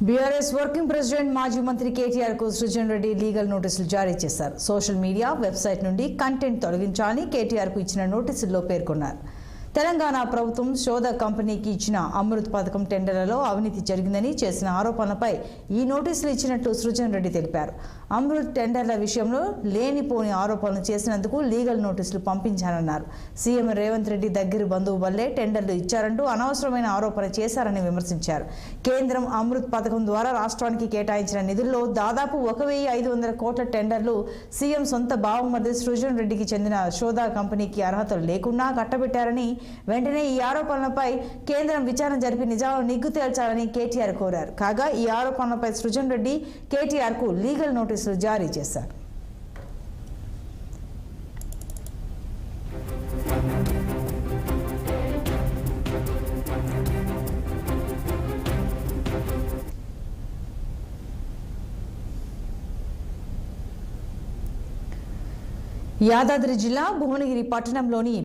BRS working president మాజీ మంత్రి కేటీఆర్ కు సృజన్ రెడ్డి లీగల్ నోటీసులు జారీ చేశారు. సోషల్ మీడియా వెబ్సైట్ నుండి కంటెంట్ తొలగించాలని కేటీఆర్ కు ఇచ్చిన నోటీసుల్లో పేర్కొన్నారు. తెలంగాణ ప్రభుత్వం శోధ కంపెనీకి ఇచ్చిన అమృత్ పథకం టెండర్లలో అవినీతి జరిగిందని చేసిన ఆరోపణలపై ఈ నోటీసులు ఇచ్చినట్టు సృజన్ రెడ్డి తెలిపారు. అమృత్ టెండర్ల విషయంలో లేనిపోని ఆరోపణలు చేసినందుకు లీగల్ నోటీసులు పంపించానన్నారు. సీఎం రేవంత్ రెడ్డి దగ్గర బంధువు వల్లే టెండర్లు ఇచ్చారంటూ అనవసరమైన ఆరోపణ చేశారని విమర్శించారు. కేంద్రం అమృత్ పథకం ద్వారా రాష్ట్రానికి కేటాయించిన నిధుల్లో దాదాపు 1,500 కోట్ల టెండర్లు సీఎం సొంత బావమరిది సృజన్ రెడ్డికి చెందిన శోధ కంపెనీకి అర్హతలు లేకుండా కట్టబెట్టారని, వెంటనే ఈ ఆరోపణలపై కేంద్రం విచారణ జరిపి నిజాలను నిగ్గు తేల్చాలని కేటీఆర్ కోరారు. కాగా ఈ ఆరోపణలపై సృజన్ రెడ్డి కేటీఆర్ కు లీగల్ నోటీసులు జారీ చేశారు. యాదాద్రి జిల్లా భువనగిరి పట్టణంలోని